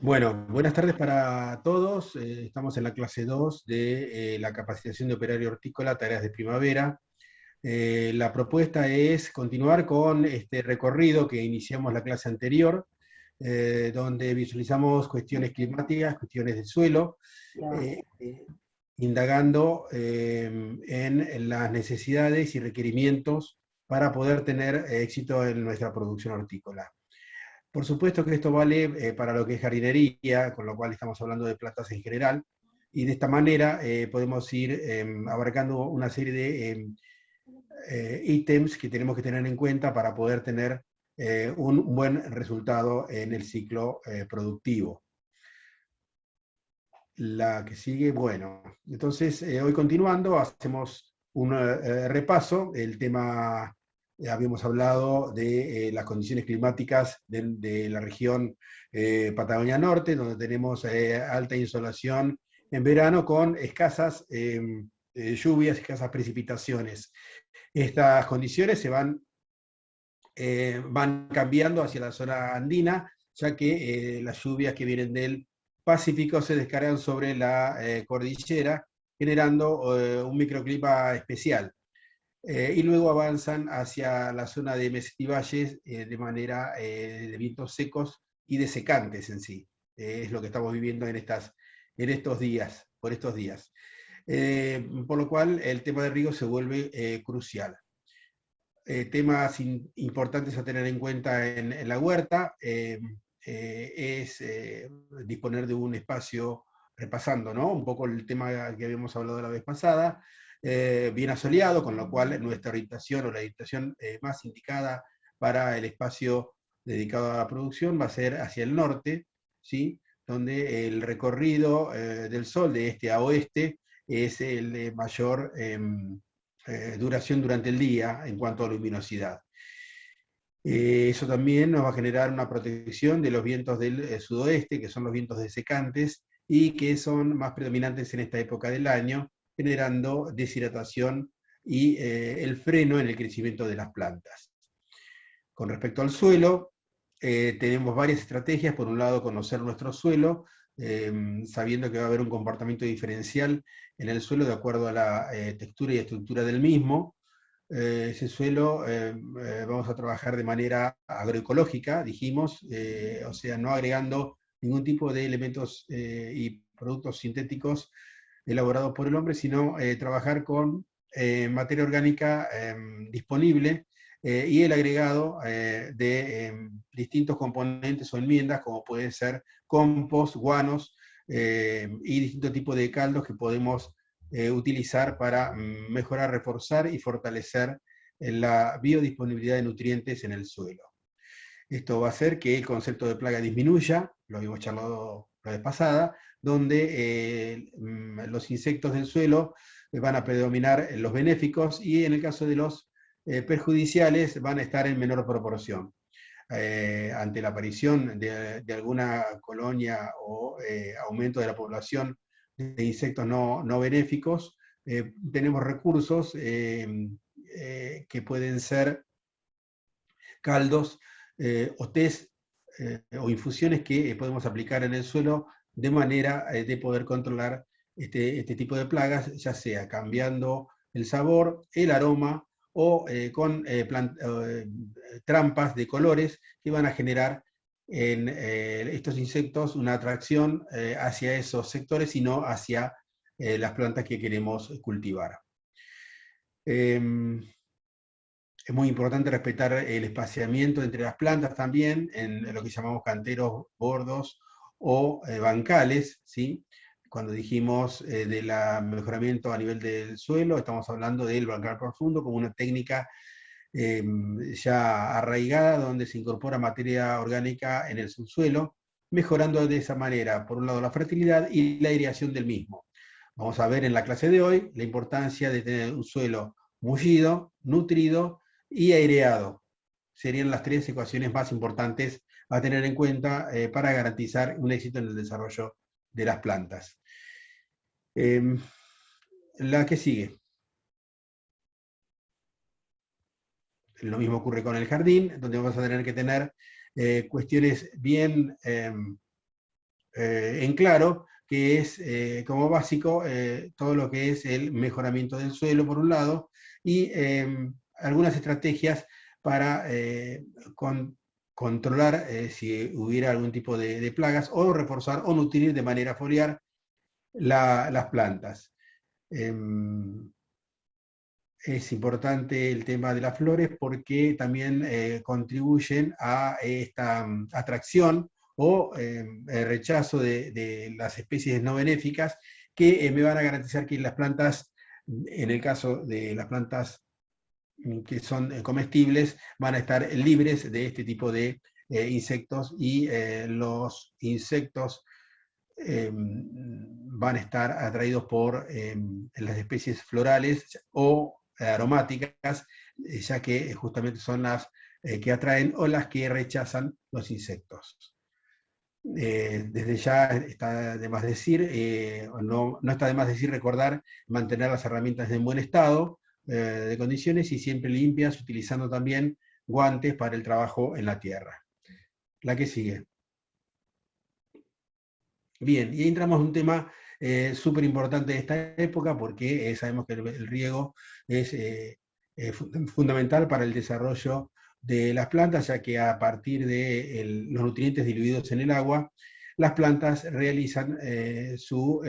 Bueno, buenas tardes para todos. Estamos en la clase 2 de la capacitación de operario hortícola, tareas de primavera. La propuesta es continuar con este recorrido que iniciamos la clase anterior, donde visualizamos cuestiones climáticas, cuestiones del suelo, indagando en las necesidades y requerimientos para poder tener éxito en nuestra producción hortícola. Por supuesto que esto vale para lo que es jardinería, con lo cual estamos hablando de plantas en general, y de esta manera podemos ir abarcando una serie de ítems que tenemos que tener en cuenta para poder tener un buen resultado en el ciclo productivo. La que sigue, bueno, entonces hoy continuando, hacemos un repaso. El tema, habíamos hablado de las condiciones climáticas de la región Patagonia Norte, donde tenemos alta insolación en verano con escasas lluvias, escasas precipitaciones. Estas condiciones van cambiando hacia la zona andina, ya que las lluvias que vienen del Pacífico se descargan sobre la cordillera, generando un microclima especial. Y luego avanzan hacia la zona de mesas y valles de manera de vientos secos y de secantes en sí. Es lo que estamos viviendo en estos días, por estos días. Por lo cual el tema de riego se vuelve crucial. Temas importantes a tener en cuenta en la huerta es disponer de un espacio, repasando, ¿no? Un poco el tema que habíamos hablado la vez pasada, bien asoleado, con lo cual nuestra orientación o la orientación más indicada para el espacio dedicado a la producción va a ser hacia el norte, ¿sí? Donde el recorrido del sol de este a oeste es el de mayor duración durante el día en cuanto a luminosidad. Eso también nos va a generar una protección de los vientos del sudoeste, que son los vientos desecantes, y que son más predominantes en esta época del año, generando deshidratación y el freno en el crecimiento de las plantas. Con respecto al suelo, tenemos varias estrategias. Por un lado, conocer nuestro suelo, sabiendo que va a haber un comportamiento diferencial en el suelo de acuerdo a la textura y estructura del mismo. Ese suelo vamos a trabajar de manera agroecológica, dijimos, o sea, no agregando ningún tipo de elementos y productos sintéticos elaborados por el hombre, sino trabajar con materia orgánica disponible y el agregado de distintos componentes o enmiendas, como pueden ser compost, guanos y distintos tipos de caldos que podemos utilizar para mejorar, reforzar y fortalecer la biodisponibilidad de nutrientes en el suelo. Esto va a hacer que el concepto de plaga disminuya, lo habíamos charlado la vez pasada, donde los insectos del suelo van a predominar los benéficos y en el caso de los perjudiciales van a estar en menor proporción. Ante la aparición de alguna colonia o aumento de la población de insectos no benéficos, tenemos recursos que pueden ser caldos o test o infusiones que podemos aplicar en el suelo de manera de poder controlar este tipo de plagas, ya sea cambiando el sabor, el aroma o con trampas de colores que van a generar en estos insectos una atracción hacia esos sectores y no hacia las plantas que queremos cultivar. Es muy importante respetar el espaciamiento entre las plantas también, en lo que llamamos canteros, bordos o bancales, ¿sí? Cuando dijimos del mejoramiento a nivel del suelo, estamos hablando del bancal profundo como una técnica ya arraigada donde se incorpora materia orgánica en el subsuelo, mejorando de esa manera, por un lado, la fertilidad y la aireación del mismo. Vamos a ver en la clase de hoy la importancia de tener un suelo mullido, nutrido y aireado. Serían las tres ecuaciones más importantes a tener en cuenta para garantizar un éxito en el desarrollo de las plantas. La que sigue. Lo mismo ocurre con el jardín, donde vamos a tener que tener cuestiones bien en claro, que es como básico todo lo que es el mejoramiento del suelo, por un lado, y algunas estrategias para controlar si hubiera algún tipo de plagas, o reforzar o nutrir de manera foliar las plantas. Es importante el tema de las flores porque también contribuyen a esta atracción o el rechazo de las especies no benéficas que me van a garantizar que las plantas, en el caso de las plantas que son comestibles, van a estar libres de este tipo de insectos, y los insectos van a estar atraídos por las especies florales o aromáticas, ya que justamente son las que atraen o las que rechazan los insectos. Desde ya está de más decir, no está de más decir recordar mantener las herramientas en buen estado de condiciones y siempre limpias, utilizando también guantes para el trabajo en la tierra. La que sigue. Bien, y entramos en un tema súper importante de esta época, porque sabemos que el riego es fundamental para el desarrollo de las plantas, ya que a partir de los nutrientes diluidos en el agua, las plantas realizan su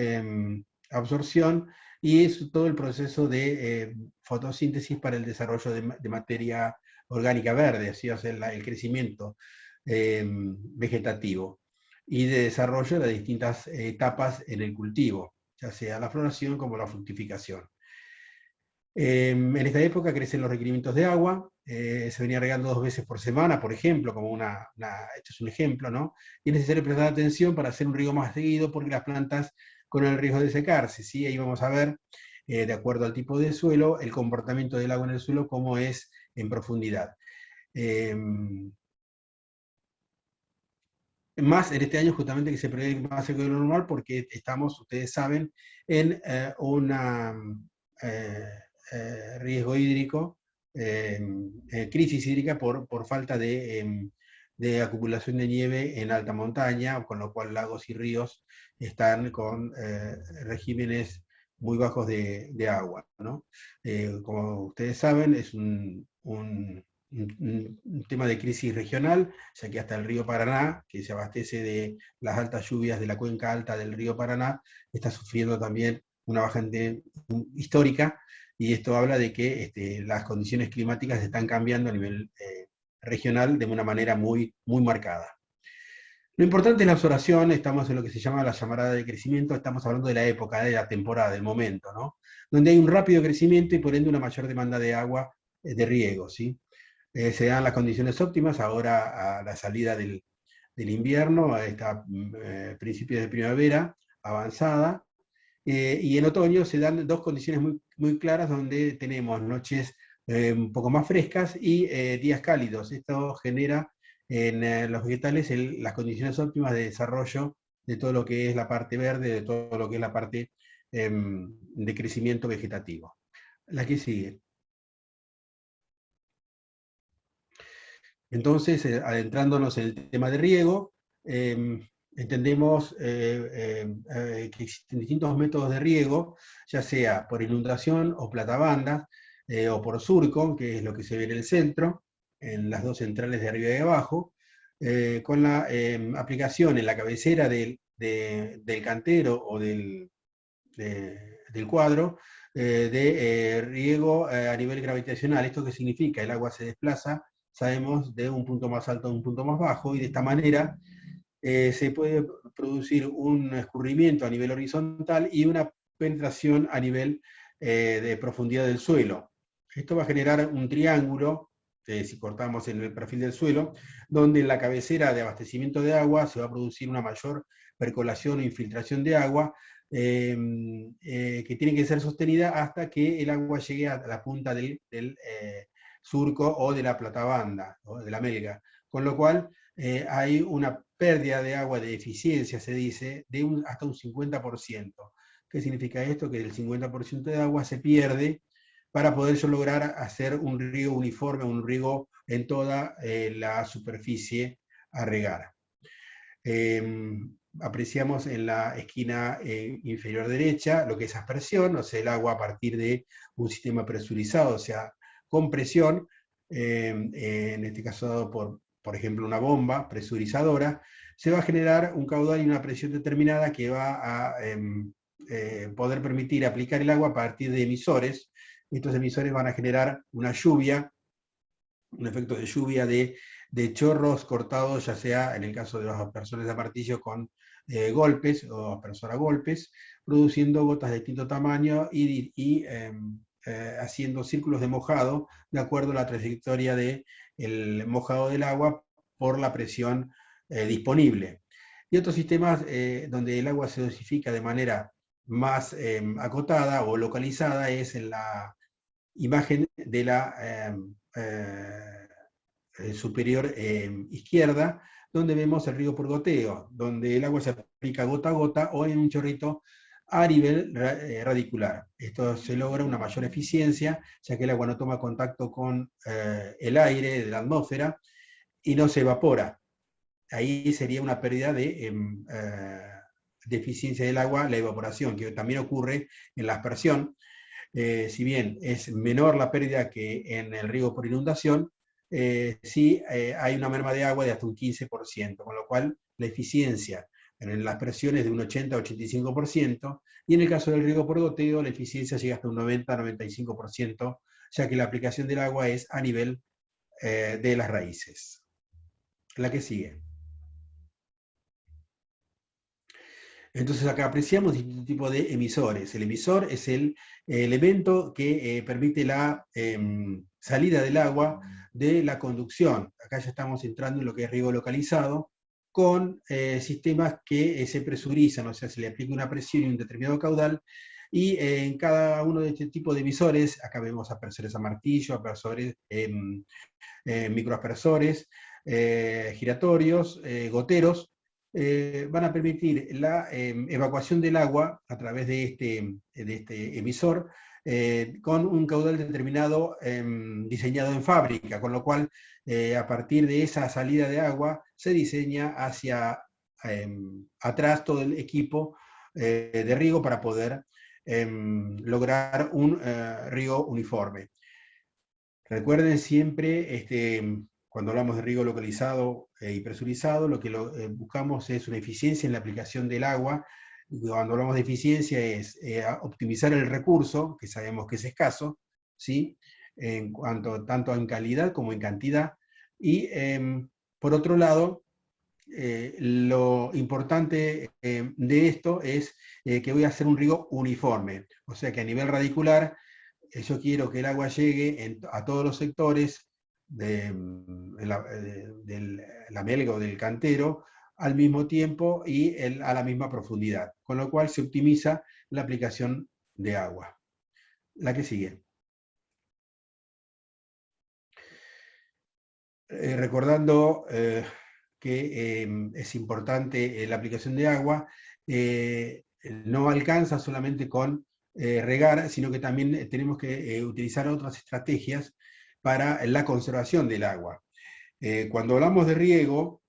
absorción y es todo el proceso de fotosíntesis para el desarrollo de materia orgánica verde, así es el crecimiento vegetativo y de desarrollo de distintas etapas en el cultivo, ya sea la floración como la fructificación. En esta época crecen los requerimientos de agua, se venía regando 2 veces por semana, por ejemplo, como esto es un ejemplo, ¿no? Y es necesario prestar atención para hacer un riego más seguido, porque las plantas corren el riesgo de secarse, ¿sí? Ahí vamos a ver, de acuerdo al tipo de suelo, el comportamiento del agua en el suelo, cómo es en profundidad. Más en este año justamente que se prevé más seco de lo normal, porque estamos, ustedes saben, en un riesgo hídrico, crisis hídrica por falta de acumulación de nieve en alta montaña, con lo cual lagos y ríos están con regímenes muy bajos de agua, ¿no? Como ustedes saben, es un tema de crisis regional, ya que hasta el río Paraná, que se abastece de las altas lluvias de la cuenca alta del río Paraná, está sufriendo también una baja histórica, y esto habla de que las condiciones climáticas están cambiando a nivel regional de una manera muy, muy marcada. Lo importante es la observación, estamos en lo que se llama la llamarada de crecimiento, estamos hablando de la época, de la temporada, del momento, ¿no? Donde hay un rápido crecimiento y por ende una mayor demanda de agua, de riego, ¿sí? Se dan las condiciones óptimas ahora a la salida del invierno, a principios de primavera avanzada, y en otoño se dan 2 condiciones muy, muy claras, donde tenemos noches un poco más frescas y días cálidos. Esto genera en los vegetales las condiciones óptimas de desarrollo de todo lo que es la parte verde, de todo lo que es la parte de crecimiento vegetativo. La que sigue. Entonces, adentrándonos en el tema de riego, entendemos que existen distintos métodos de riego, ya sea por inundación o platabandas, o por surco, que es lo que se ve en el centro, en las 2 centrales de arriba y de abajo, con la aplicación en la cabecera del cantero o del cuadro, de riego a nivel gravitacional. ¿Esto qué significa? El agua se desplaza, sabemos, de un punto más alto a un punto más bajo, y de esta manera se puede producir un escurrimiento a nivel horizontal y una penetración a nivel de profundidad del suelo. Esto va a generar un triángulo, si cortamos en el perfil del suelo, donde en la cabecera de abastecimiento de agua se va a producir una mayor percolación o infiltración de agua, que tiene que ser sostenida hasta que el agua llegue a la punta del surco o de la platabanda, o de la melga. Con lo cual hay una pérdida de agua, de eficiencia, se dice, de hasta un 50%. ¿Qué significa esto? Que el 50% de agua se pierde para poder yo lograr hacer un riego uniforme, un riego en toda la superficie a regar. apreciamos en la esquina inferior derecha lo que es aspersión, o sea, el agua a partir de un sistema presurizado, o sea, con presión, en este caso dado por ejemplo, una bomba presurizadora, se va a generar un caudal y una presión determinada que va a poder permitir aplicar el agua a partir de emisores. Estos emisores van a generar una lluvia, un efecto de lluvia de chorros cortados, ya sea en el caso de los aspersores de martillo con golpes o aspersor a golpes, produciendo gotas de distinto tamaño y haciendo círculos de mojado de acuerdo a la trayectoria del mojado del agua por la presión disponible. Y otros sistemas donde el agua se dosifica de manera más acotada o localizada es en la imagen de la superior izquierda, donde vemos el riego por goteo, donde el agua se aplica gota a gota o en un chorrito a nivel radicular. Esto se logra una mayor eficiencia, ya que el agua no toma contacto con el aire de la atmósfera y no se evapora. Ahí sería una pérdida de eficiencia del agua, la evaporación, que también ocurre en la aspersión. Si bien es menor la pérdida que en el riego por inundación, sí hay una merma de agua de hasta un 15%, con lo cual la eficiencia en las presiones de un 80-85%, y en el caso del riego por goteo la eficiencia llega hasta un 90-95%, ya que la aplicación del agua es a nivel de las raíces. La que sigue. Entonces acá apreciamos distintos tipos de emisores. El emisor es el elemento que permite la salida del agua de la conducción. Acá ya estamos entrando en lo que es riego localizado, con sistemas que se presurizan, o sea, se le aplica una presión y un determinado caudal, y en cada uno de este tipo de emisores, acá vemos aspersores a martillo, aspersores, microaspersores, giratorios, goteros, van a permitir la evacuación del agua a través de este emisor con un caudal determinado diseñado en fábrica, con lo cual a partir de esa salida de agua se diseña hacia atrás todo el equipo de riego para poder lograr un riego uniforme. Recuerden siempre, cuando hablamos de riego localizado y presurizado, lo que buscamos es una eficiencia en la aplicación del agua. Cuando hablamos de eficiencia es optimizar el recurso, que sabemos que es escaso, ¿sí? En cuanto, tanto en calidad como en cantidad. Y por otro lado, lo importante de esto es que voy a hacer un riego uniforme, o sea que a nivel radicular yo quiero que el agua llegue a todos los sectores de la melga o del cantero al mismo tiempo y a la misma profundidad, con lo cual se optimiza la aplicación de agua. La que sigue. Recordando que es importante la aplicación de agua, no alcanza solamente con regar, sino que también tenemos que utilizar otras estrategias para la conservación del agua. Cuando hablamos de riego,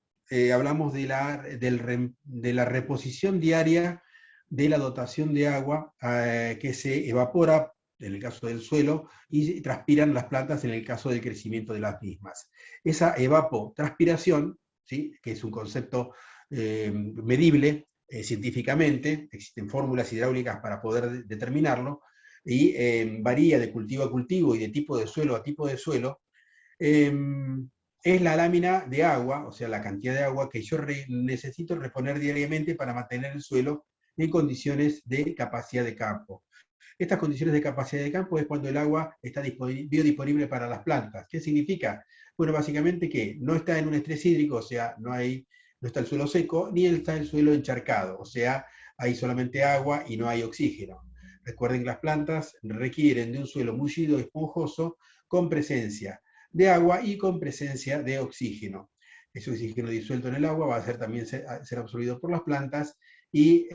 hablamos de la reposición diaria de la dotación de agua que se evapora en el caso del suelo y transpiran las plantas en el caso del crecimiento de las mismas. Esa evapotranspiración, ¿sí?, que es un concepto medible científicamente, existen fórmulas hidráulicas para poder determinarlo, y varía de cultivo a cultivo y de tipo de suelo a tipo de suelo, es la lámina de agua, o sea, la cantidad de agua que yo necesito reponer diariamente para mantener el suelo en condiciones de capacidad de campo. Estas condiciones de capacidad de campo es cuando el agua está biodisponible para las plantas. ¿Qué significa? Bueno, básicamente que no está en un estrés hídrico, o sea, no está el suelo seco, ni está el suelo encharcado, o sea, hay solamente agua y no hay oxígeno. Recuerden que las plantas requieren de un suelo mullido, esponjoso, con presencia de agua y con presencia de oxígeno. Ese oxígeno disuelto en el agua va a también ser absorbido por las plantas y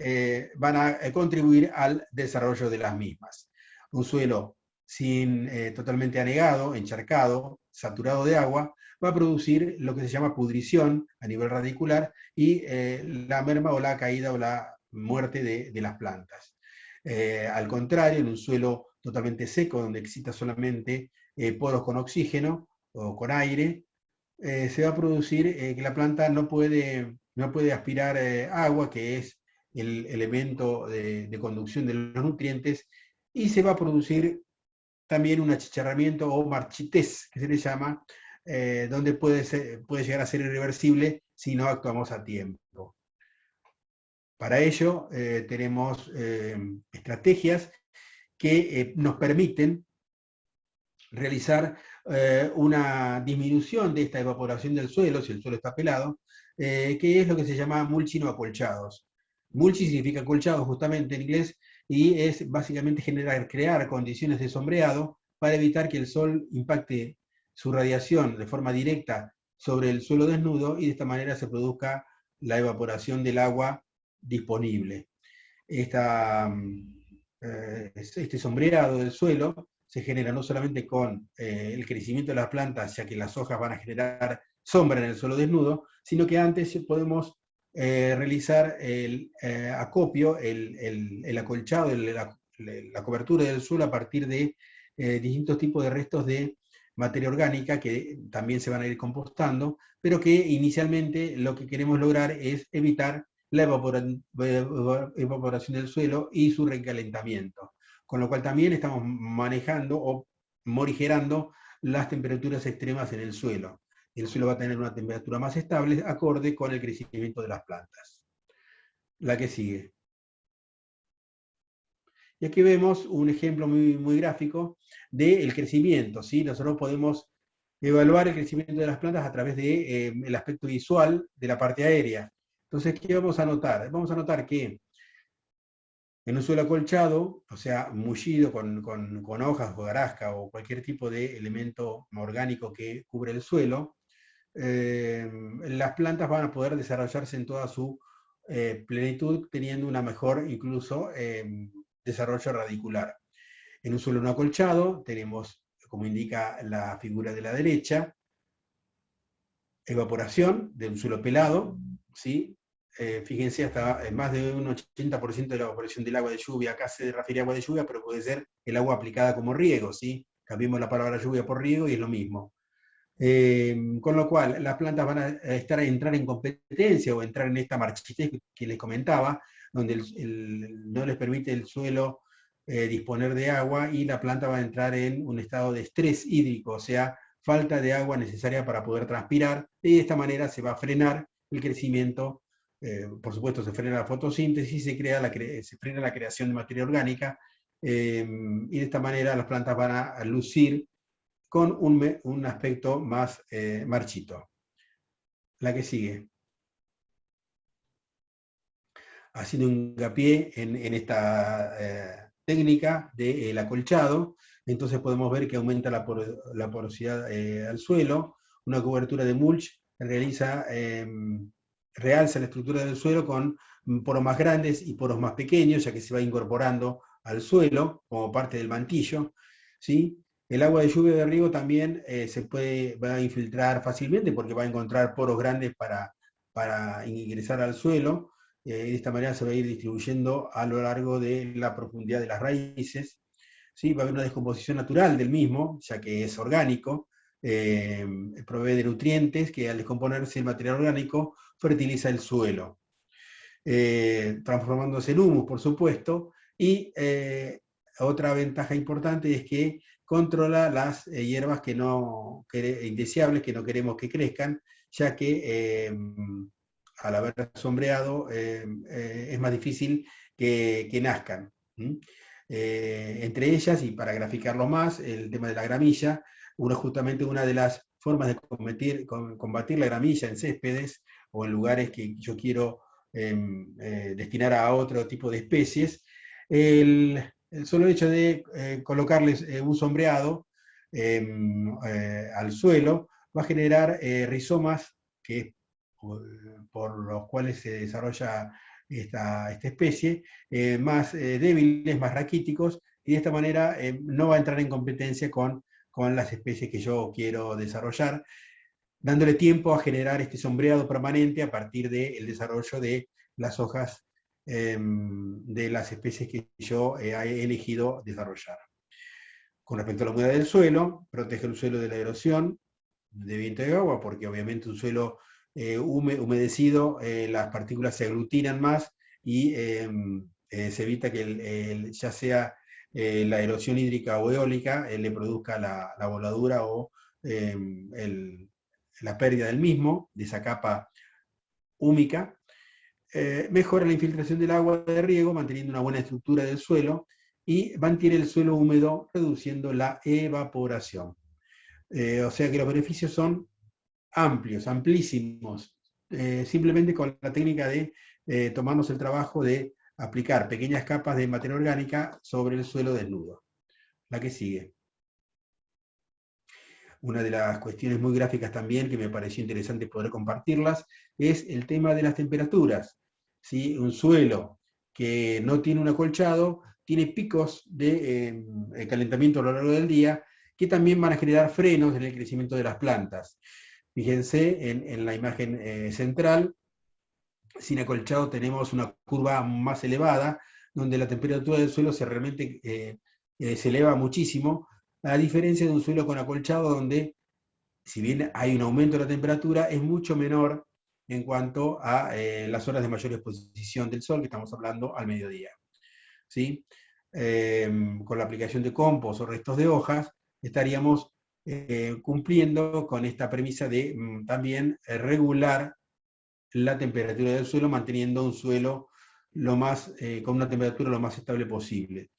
van a contribuir al desarrollo de las mismas. Un suelo totalmente anegado, encharcado, saturado de agua, va a producir lo que se llama pudrición a nivel radicular y la merma o la caída o la muerte de las plantas. Al contrario, en un suelo totalmente seco, donde exista solamente poros con oxígeno o con aire, se va a producir que la planta no puede aspirar agua, que es el elemento de conducción de los nutrientes, y se va a producir también un achicharramiento o marchitez, que se le llama, donde puede llegar a ser irreversible si no actuamos a tiempo. Para ello tenemos estrategias que nos permiten realizar una disminución de esta evaporación del suelo, si el suelo está pelado, que es lo que se llama mulching o acolchados. Mulching significa acolchado justamente en inglés, y es básicamente crear condiciones de sombreado para evitar que el sol impacte su radiación de forma directa sobre el suelo desnudo y de esta manera se produzca la evaporación del agua disponible. Este sombreado del suelo se genera no solamente con el crecimiento de las plantas, ya que las hojas van a generar sombra en el suelo desnudo, sino que antes podemos realizar el acopio, el acolchado, la cobertura del suelo a partir de distintos tipos de restos de materia orgánica que también se van a ir compostando, pero que inicialmente lo que queremos lograr es evitar la evaporación del suelo y su recalentamiento. Con lo cual también estamos manejando o morigerando las temperaturas extremas en el suelo. El suelo va a tener una temperatura más estable, acorde con el crecimiento de las plantas. La que sigue. Y aquí vemos un ejemplo muy gráfico del crecimiento, ¿sí? Nosotros podemos evaluar el crecimiento de las plantas a través del aspecto visual de la parte aérea. Entonces, ¿qué vamos a notar? Vamos a notar que en un suelo acolchado, o sea, mullido con hojas, hojarasca o cualquier tipo de elemento orgánico que cubre el suelo, las plantas van a poder desarrollarse en toda su plenitud, teniendo una mejor incluso desarrollo radicular. En un suelo no acolchado tenemos, como indica la figura de la derecha, evaporación de un suelo pelado, ¿sí? Fíjense, hasta más de un 80% de la evaporación del agua de lluvia, acá se refiere a agua de lluvia, pero puede ser el agua aplicada como riego, ¿sí? Cambiemos la palabra lluvia por riego y es lo mismo. Con lo cual, las plantas van a entrar en competencia o entrar en esta marchitez que les comentaba, donde no les permite el suelo disponer de agua y la planta va a entrar en un estado de estrés hídrico, o sea, falta de agua necesaria para poder transpirar, y de esta manera se va a frenar el crecimiento, por supuesto se frena la fotosíntesis, se frena la creación de materia orgánica, y de esta manera las plantas van a lucir con un aspecto más marchito. La que sigue. Haciendo hincapié en esta técnica del acolchado, entonces podemos ver que aumenta la porosidad al suelo, una cobertura de mulch realza la estructura del suelo con poros más grandes y poros más pequeños, ya que se va incorporando al suelo como parte del mantillo, ¿sí? El agua de lluvia de riego también va a infiltrar fácilmente porque va a encontrar poros grandes para ingresar al suelo. De esta manera se va a ir distribuyendo a lo largo de la profundidad de las raíces. ¿Sí? Va a haber una descomposición natural del mismo, ya que es orgánico, provee de nutrientes que al descomponerse el material orgánico fertiliza el suelo, transformándose en humus, por supuesto, y otra ventaja importante es que controla las hierbas indeseables que no queremos que crezcan, ya que al haber sombreado es más difícil que nazcan. Entre ellas, y para graficarlo más, el tema de la gramilla, justamente una de las formas de combatir la gramilla en céspedes o en lugares que yo quiero destinar a otro tipo de especies, el solo hecho de colocarles un sombreado al suelo va a generar rizomas que, por los cuales se desarrolla esta especie, más débiles, más raquíticos, y de esta manera no va a entrar en competencia con las especies que yo quiero desarrollar, dándole tiempo a generar este sombreado permanente a partir del desarrollo de las hojas de las especies que yo he elegido desarrollar. Con respecto a la humedad del suelo, protege el suelo de la erosión de viento y agua, porque obviamente un suelo humedecido, las partículas se aglutinan más y se evita que ya sea la erosión hídrica o eólica le produzca la voladura o la pérdida del mismo, de esa capa húmica. Mejora la infiltración del agua de riego, manteniendo una buena estructura del suelo, y mantiene el suelo húmedo, reduciendo la evaporación. O sea que los beneficios son amplios, amplísimos, simplemente con la técnica de tomarnos el trabajo de aplicar pequeñas capas de materia orgánica sobre el suelo desnudo. La que sigue. Una de las cuestiones muy gráficas también que me pareció interesante poder compartirlas es el tema de las temperaturas. ¿Sí? Un suelo que no tiene un acolchado tiene picos de calentamiento a lo largo del día que también van a generar frenos en el crecimiento de las plantas. Fíjense en la imagen central, sin acolchado tenemos una curva más elevada, donde la temperatura del suelo realmente se eleva muchísimo, a diferencia de un suelo con acolchado, donde si bien hay un aumento de la temperatura, es mucho menor en cuanto a las horas de mayor exposición del sol, que estamos hablando al mediodía. ¿Sí? Con la aplicación de compost o restos de hojas, estaríamos cumpliendo con esta premisa de también regular la temperatura del suelo, manteniendo un suelo con una temperatura lo más estable posible.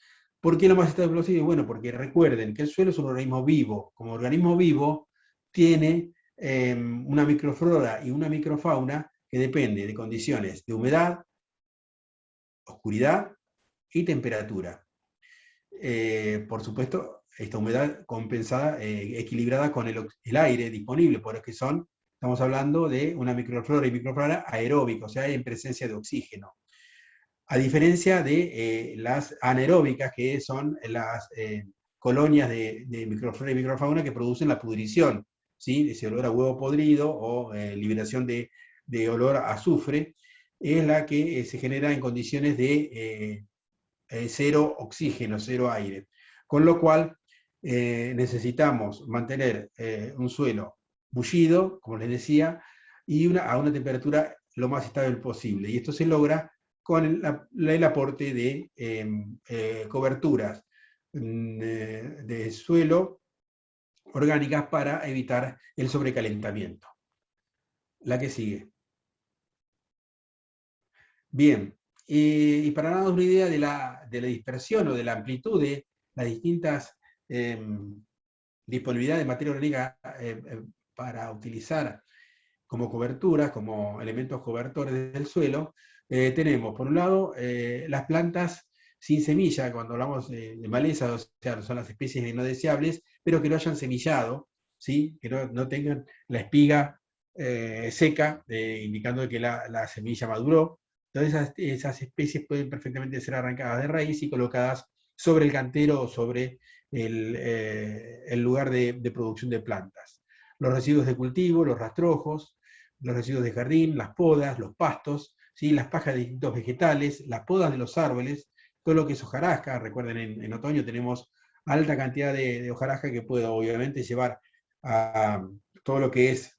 ¿Por qué lo más estable posible? Bueno, porque recuerden que el suelo es un organismo vivo. Como organismo vivo, tiene una microflora y una microfauna que depende de condiciones de humedad, oscuridad y temperatura. Por supuesto, esta humedad compensada, equilibrada con el aire disponible, por eso estamos hablando de una microflora y microfauna aeróbica, o sea, en presencia de oxígeno. A diferencia de las anaeróbicas, que son las colonias de microflora y microfauna que producen la pudrición, ¿sí? Ese olor a huevo podrido o liberación de olor a azufre, es la que se genera en condiciones de cero oxígeno, cero aire. Con lo cual, necesitamos mantener un suelo bullido, como les decía, y a una temperatura lo más estable posible. Y esto se logra con el aporte de coberturas de suelo orgánicas para evitar el sobrecalentamiento. La que sigue. Bien, y para darnos una idea de la dispersión o de la amplitud de las distintas disponibilidades de materia orgánica para utilizar como coberturas, como elementos cobertores del suelo, tenemos por un lado las plantas sin semilla, cuando hablamos de maleza, o sea, son las especies no deseables, pero que no hayan semillado, ¿sí? Que no tengan la espiga seca, indicando que la semilla maduró. Entonces esas especies pueden perfectamente ser arrancadas de raíz y colocadas sobre el cantero o sobre el lugar de producción de plantas. Los residuos de cultivo, los rastrojos, los residuos de jardín, las podas, los pastos, ¿sí? Las pajas de distintos vegetales, las podas de los árboles, todo lo que es hojarasca. Recuerden, en otoño tenemos alta cantidad de hojarasca que puede obviamente llevar a todo lo que es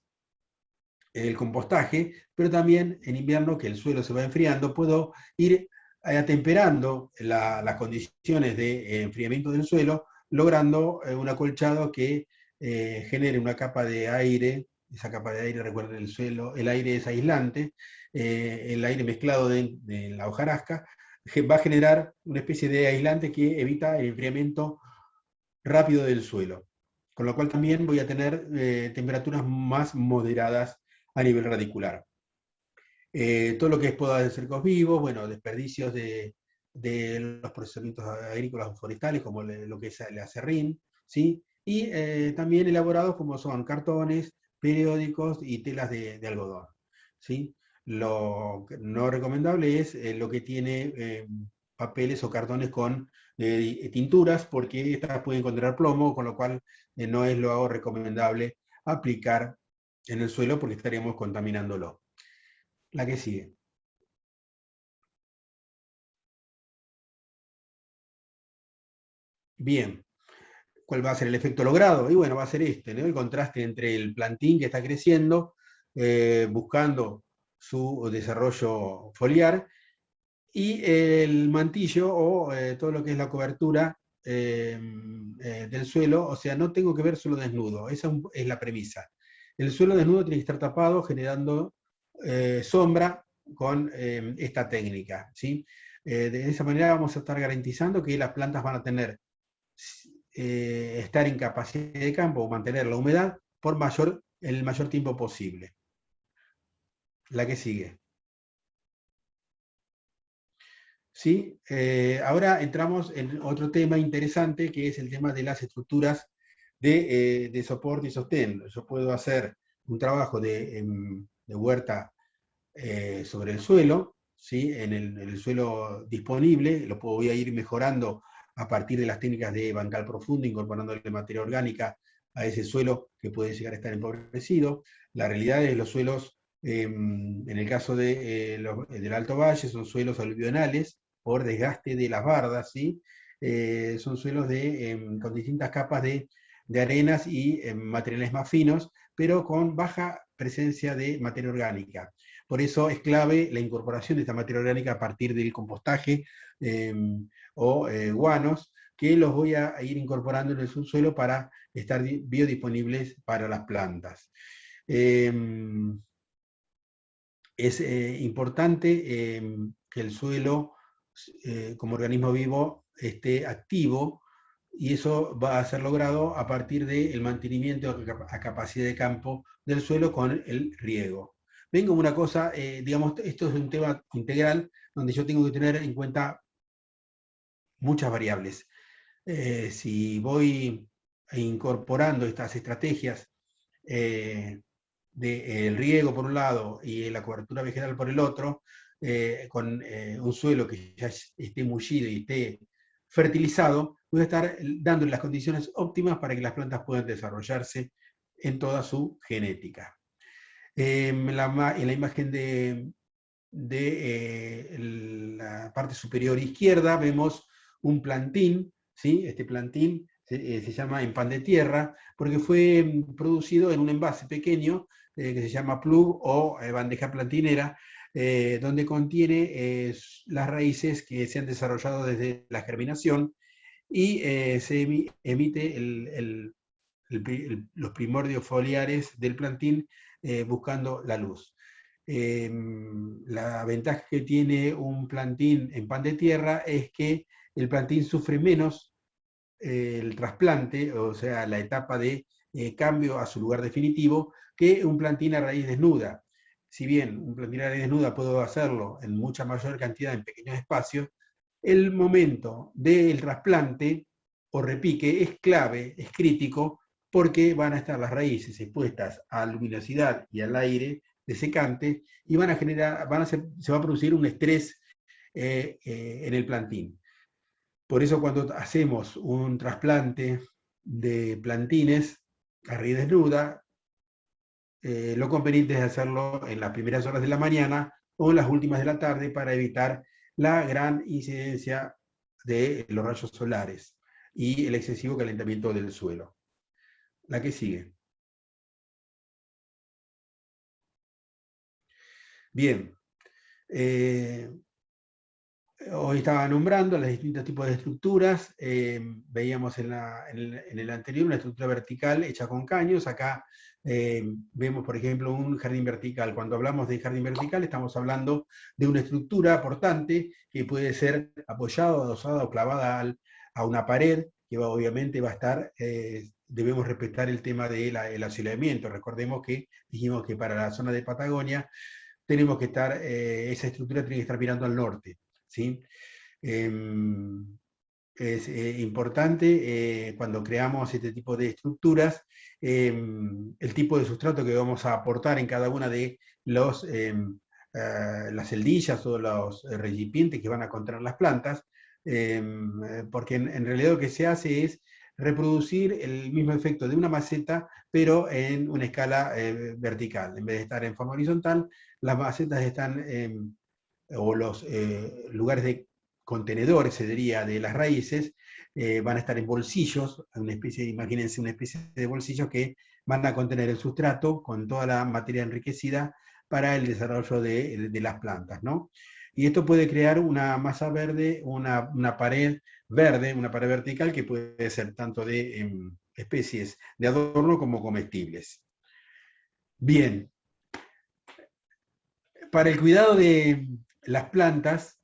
el compostaje, pero también en invierno, que el suelo se va enfriando, puedo ir atemperando las condiciones de enfriamiento del suelo, logrando un acolchado que genere una capa de aire. Esa capa de aire, recuerden, el suelo, el aire es aislante, el aire mezclado de la hojarasca va a generar una especie de aislante que evita el enfriamiento rápido del suelo, con lo cual también voy a tener temperaturas más moderadas a nivel radicular. Todo lo que es poda de cercos vivos, bueno, desperdicios de los procesamientos agrícolas o forestales, como lo que es el acerrín, ¿sí? Y también elaborados como son cartones, periódicos y telas de algodón, ¿sí? Lo no recomendable es lo que tiene papeles o cartones con tinturas, porque estas pueden contener plomo, con lo cual no es lo recomendable aplicar en el suelo porque estaríamos contaminándolo. La que sigue. Bien, ¿cuál va a ser el efecto logrado? Y bueno, va a ser este, ¿no? El contraste entre el plantín que está creciendo, buscando su desarrollo foliar, y el mantillo o todo lo que es la cobertura del suelo. O sea, no tengo que ver suelo desnudo, esa es la premisa. El suelo desnudo tiene que estar tapado generando sombra con esta técnica, ¿sí? De esa manera vamos a estar garantizando que las plantas van a tener estar en capacidad de campo o mantener la humedad por el mayor tiempo posible. La que sigue. ¿Sí? Ahora entramos en otro tema interesante, que es el tema de las estructuras de soporte y sostén. Yo puedo hacer un trabajo de huerta sobre el suelo, ¿sí? En el suelo disponible, voy a ir mejorando a partir de las técnicas de bancal profundo, incorporándole materia orgánica a ese suelo que puede llegar a estar empobrecido. La realidad es que los suelos, en el caso del Alto Valle, son suelos aluvionales por desgaste de las bardas, ¿sí? Son suelos con distintas capas de arenas y materiales más finos, pero con baja presencia de materia orgánica. Por eso es clave la incorporación de esta materia orgánica a partir del compostaje o guanos, que los voy a ir incorporando en el subsuelo para estar biodisponibles para las plantas. Es importante que el suelo, como organismo vivo, esté activo, y eso va a ser logrado a partir del mantenimiento a capacidad de campo del suelo con el riego. Ven como una cosa, digamos, esto es un tema integral donde yo tengo que tener en cuenta muchas variables. Si voy incorporando estas estrategias del riego por un lado y la cobertura vegetal por el otro, con un suelo que ya esté mullido y esté fertilizado, voy a estar dándole las condiciones óptimas para que las plantas puedan desarrollarse en toda su genética. En la imagen de la parte superior izquierda vemos un plantín, ¿sí? Este plantín se llama en pan de tierra porque fue producido en un envase pequeño que se llama plug o bandeja plantinera, donde contiene las raíces que se han desarrollado desde la germinación, y se emite los primordios foliares del plantín buscando la luz. La ventaja que tiene un plantín en pan de tierra es que el plantín sufre menos el trasplante, o sea, la etapa de cambio a su lugar definitivo, que un plantín a raíz desnuda. Si bien un plantín a raíz desnuda puedo hacerlo en mucha mayor cantidad en pequeños espacios, el momento del trasplante o repique es clave, es crítico, porque van a estar las raíces expuestas a luminosidad y al aire desecante, y van a generar, se va a producir un estrés en el plantín. Por eso cuando hacemos un trasplante de plantines a raíz desnuda, lo conveniente es hacerlo en las primeras horas de la mañana o en las últimas de la tarde para evitar la gran incidencia de los rayos solares y el excesivo calentamiento del suelo. La que sigue. Bien. Hoy estaba nombrando los distintos tipos de estructuras. Veíamos en el anterior una estructura vertical hecha con caños. Acá vemos, por ejemplo, un jardín vertical. Cuando hablamos de jardín vertical, estamos hablando de una estructura portante que puede ser apoyada, adosada o clavada a una pared, que obviamente va a estar, debemos respetar el tema del aislamiento. Recordemos que dijimos que para la zona de Patagonia tenemos que estar, esa estructura tiene que estar mirando al norte, ¿sí? Es importante cuando creamos este tipo de estructuras, el tipo de sustrato que vamos a aportar en cada una de los las celdillas o los recipientes que van a contener las plantas, porque en realidad lo que se hace es reproducir el mismo efecto de una maceta, pero en una escala vertical. En vez de estar en forma horizontal, las macetas están, o los lugares de contenedores, se diría, de las raíces, van a estar en bolsillos, una especie, imagínense una especie de bolsillos que van a contener el sustrato con toda la materia enriquecida para el desarrollo de las plantas, ¿no? Y esto puede crear una masa verde, una pared verde, una pared vertical que puede ser tanto de especies de adorno como comestibles. Bien, para el cuidado de las plantas,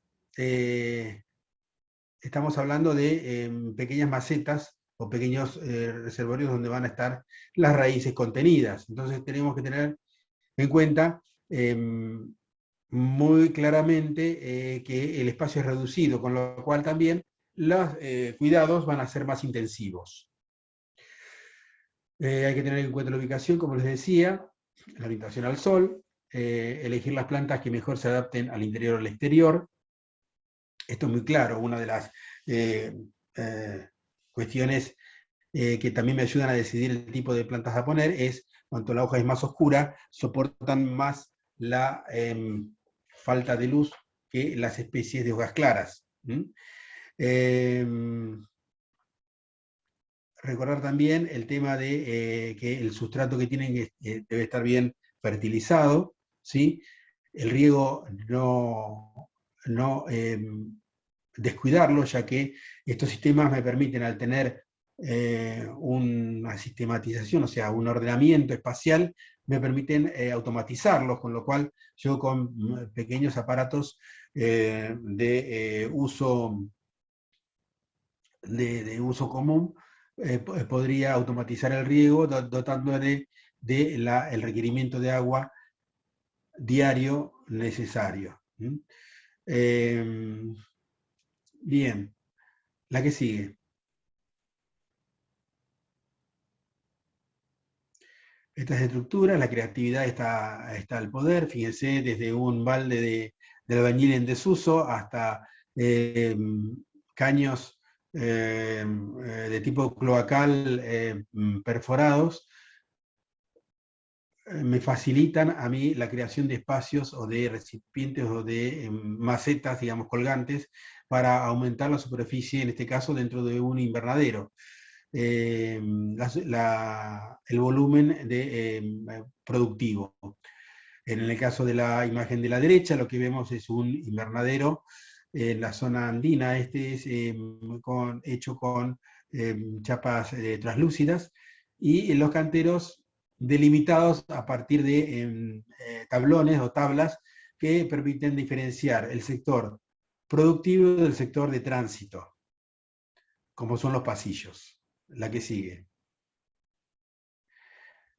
estamos hablando de pequeñas macetas o pequeños reservorios donde van a estar las raíces contenidas. Entonces tenemos que tener en cuenta muy claramente que el espacio es reducido, con lo cual también los cuidados van a ser más intensivos. Hay que tener en cuenta la ubicación, como les decía, la orientación al sol, elegir las plantas que mejor se adapten al interior o al exterior. Esto es muy claro, una de las cuestiones que también me ayudan a decidir el tipo de plantas a poner es, cuanto la hoja es más oscura, soportan más la falta de luz que las especies de hojas claras. Recordar también el tema de que el sustrato que tienen debe estar bien fertilizado, ¿sí? El riego no descuidarlo, ya que estos sistemas me permiten, al tener una sistematización, o sea, un ordenamiento espacial, me permiten automatizarlos, con lo cual yo con pequeños aparatos de uso común podría automatizar el riego dotándole el requerimiento de agua diario necesario. Bien, la que sigue. Estas estructuras, la creatividad está al poder, fíjense, desde un balde de albañil en desuso hasta caños de tipo cloacal perforados, me facilitan a mí la creación de espacios o de recipientes o de macetas, digamos, colgantes, para aumentar la superficie, en este caso, dentro de un invernadero. El volumen productivo. En el caso de la imagen de la derecha, lo que vemos es un invernadero en la zona andina. Este es hecho con chapas translúcidas, y los canteros delimitados a partir de tablones o tablas que permiten diferenciar el sector productivo del sector de tránsito, como son los pasillos. La que sigue.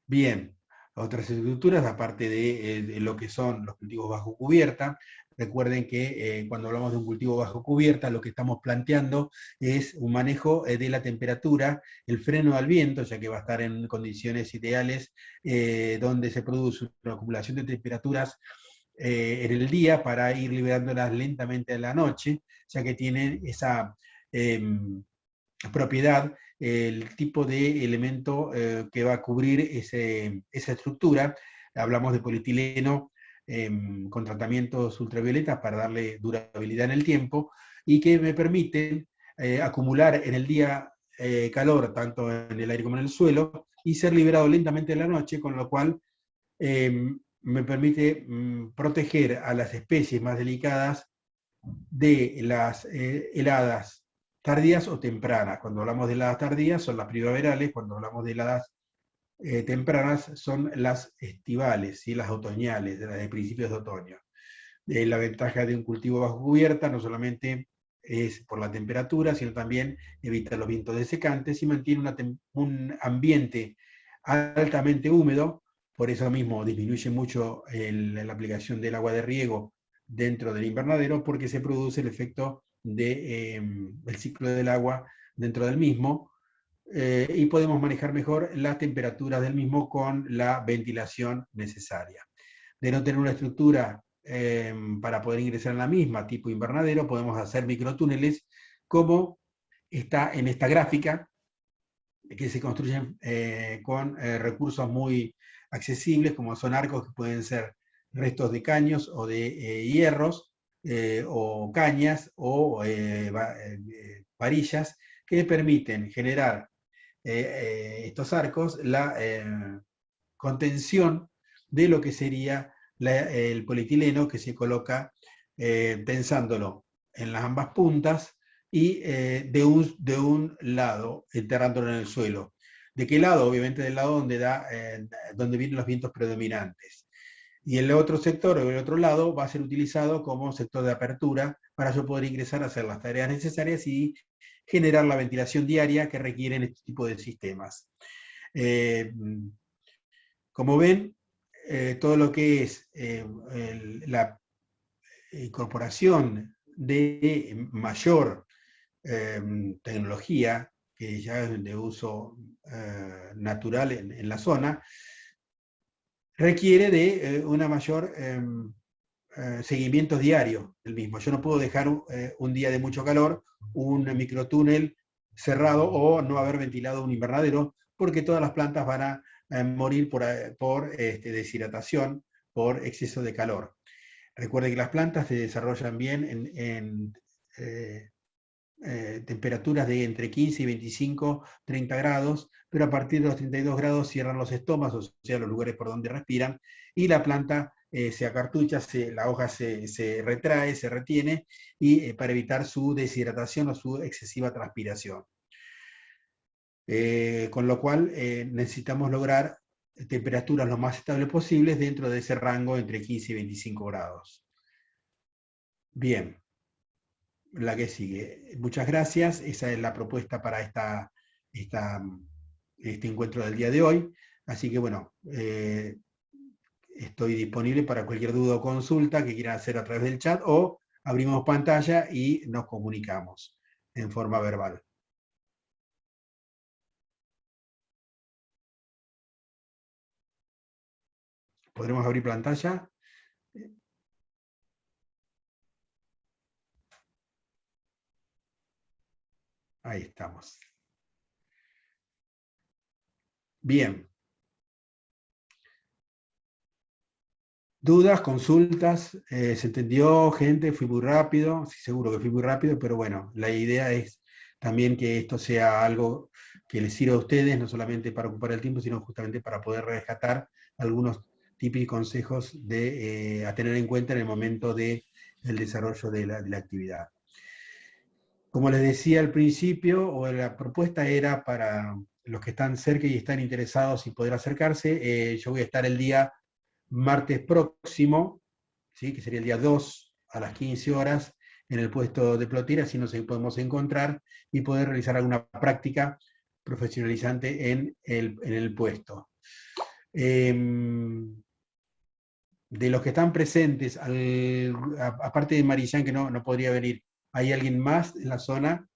Bien, otras estructuras, aparte de lo que son los cultivos bajo cubierta. Recuerden que cuando hablamos de un cultivo bajo cubierta, lo que estamos planteando es un manejo de la temperatura, el freno al viento, ya que va a estar en condiciones ideales donde se produce una acumulación de temperaturas en el día para ir liberándolas lentamente en la noche, ya que tienen esa propiedad, el tipo de elemento que va a cubrir esa estructura. Hablamos de polietileno con tratamientos ultravioletas para darle durabilidad en el tiempo, y que me permiten acumular en el día calor, tanto en el aire como en el suelo, y ser liberado lentamente en la noche, con lo cual me permite proteger a las especies más delicadas de las heladas tardías o tempranas. Cuando hablamos de heladas tardías son las primaverales, cuando hablamos de heladas tempranas son las estivales, ¿sí? Las otoñales, las de principios de otoño. La ventaja de un cultivo bajo cubierta no solamente es por la temperatura, sino también evita los vientos desecantes y mantiene un ambiente altamente húmedo. Por eso mismo disminuye mucho la aplicación del agua de riego dentro del invernadero, porque se produce el efecto del ciclo del agua dentro del mismo, y podemos manejar mejor las temperaturas del mismo con la ventilación necesaria. De no tener una estructura para poder ingresar en la misma, tipo invernadero, podemos hacer microtúneles, como está en esta gráfica, que se construyen con recursos muy accesibles, como son arcos que pueden ser restos de caños o de hierros, o cañas, o varillas, que permiten generar estos arcos la contención de lo que sería el polietileno, que se coloca tensándolo en las ambas puntas y de un lado, enterrándolo en el suelo. ¿De qué lado? Obviamente del lado donde vienen los vientos predominantes. Y el otro sector, o el otro lado, va a ser utilizado como sector de apertura para yo poder ingresar a hacer las tareas necesarias y generar la ventilación diaria que requieren este tipo de sistemas. Como ven, todo lo que es la incorporación de mayor tecnología, que ya es de uso natural en la zona, requiere de una mayor seguimiento diario del mismo. Yo no puedo dejar un día de mucho calor un microtúnel cerrado o no haber ventilado un invernadero, porque todas las plantas van a morir por deshidratación, por exceso de calor. Recuerde que las plantas se desarrollan bien en temperaturas de entre 15 y 25, 30 grados, pero a partir de los 32 grados cierran los estomas, o sea, los lugares por donde respiran, y la planta se acartucha, la hoja se retrae, se retiene, y para evitar su deshidratación o su excesiva transpiración. Con lo cual necesitamos lograr temperaturas lo más estables posibles dentro de ese rango entre 15 y 25 grados. Bien, la que sigue. Muchas gracias. Esa es la propuesta para este encuentro del día de hoy. Así que bueno, estoy disponible para cualquier duda o consulta que quieran hacer a través del chat, o abrimos pantalla y nos comunicamos en forma verbal. ¿Podremos abrir pantalla? Ahí estamos. Bien. ¿Dudas, consultas? ¿Se entendió, gente? ¿Fui muy rápido? Sí, seguro que fui muy rápido, pero bueno, la idea es también que esto sea algo que les sirva a ustedes, no solamente para ocupar el tiempo, sino justamente para poder rescatar algunos tips y consejos a tener en cuenta en el momento del desarrollo de la actividad. Como les decía al principio, la propuesta era para los que están cerca y están interesados y poder acercarse. Yo voy a estar el día martes próximo, ¿sí? Que sería el día 2 a las 15 horas, en el puesto de Plotira, así nos podemos encontrar y poder realizar alguna práctica profesionalizante en el puesto. De los que están presentes, aparte de Marillán, que no podría venir, ¿hay alguien más en la zona?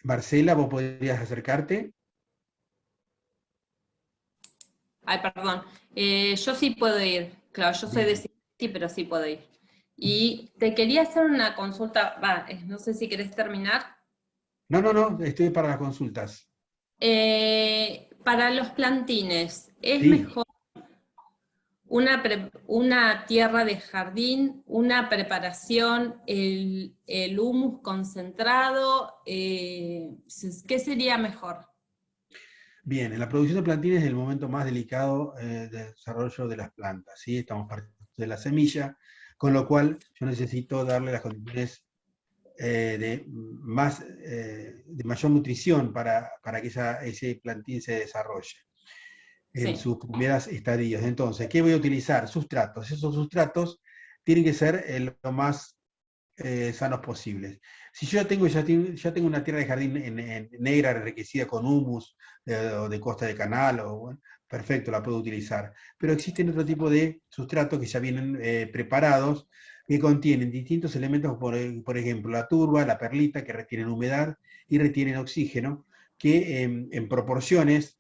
Marcela, ¿vos podrías acercarte? Ay, perdón. Yo sí puedo ir. Claro, yo soy de City, pero sí puedo ir. Y te quería hacer una consulta. No sé si querés terminar. No, estoy para las consultas. Para los plantines, ¿es Sí. mejor una tierra de jardín, una preparación, el humus concentrado? ¿Qué sería mejor? Bien, en la producción de plantines es el momento más delicado del desarrollo de las plantas, ¿sí? Estamos partiendo de la semilla, con lo cual yo necesito darle las condiciones de mayor nutrición para que ese plantín se desarrolle en sus primeras estadios. Entonces, ¿qué voy a utilizar? Sustratos. Esos sustratos tienen que ser lo más sanos posibles. Si yo ya tengo una tierra de jardín negra enriquecida con humus o de costa de canal, bueno, perfecto, la puedo utilizar. Pero existen otro tipo de sustratos que ya vienen preparados, que contienen distintos elementos, por ejemplo, la turba, la perlita, que retienen humedad y retienen oxígeno, que en proporciones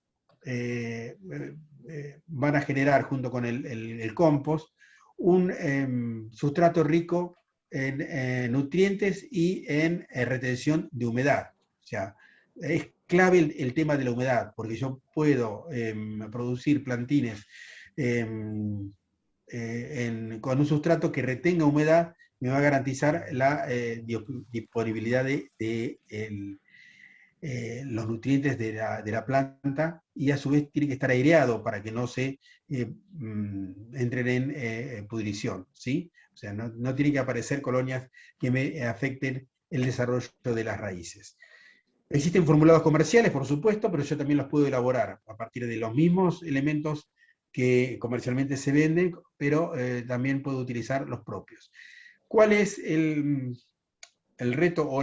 van a generar, junto con el compost, un sustrato rico en nutrientes y en retención de humedad. O sea, es clave el tema de la humedad, porque yo puedo producir plantines con un sustrato que retenga humedad, me va a garantizar la disponibilidad de los nutrientes de la planta, y a su vez tiene que estar aireado para que no se entren en pudrición, ¿sí? O sea, no tiene que aparecer colonias que me afecten el desarrollo de las raíces. Existen formulados comerciales, por supuesto, pero yo también los puedo elaborar a partir de los mismos elementos que comercialmente se venden, pero también puedo utilizar los propios. ¿Cuál es el reto o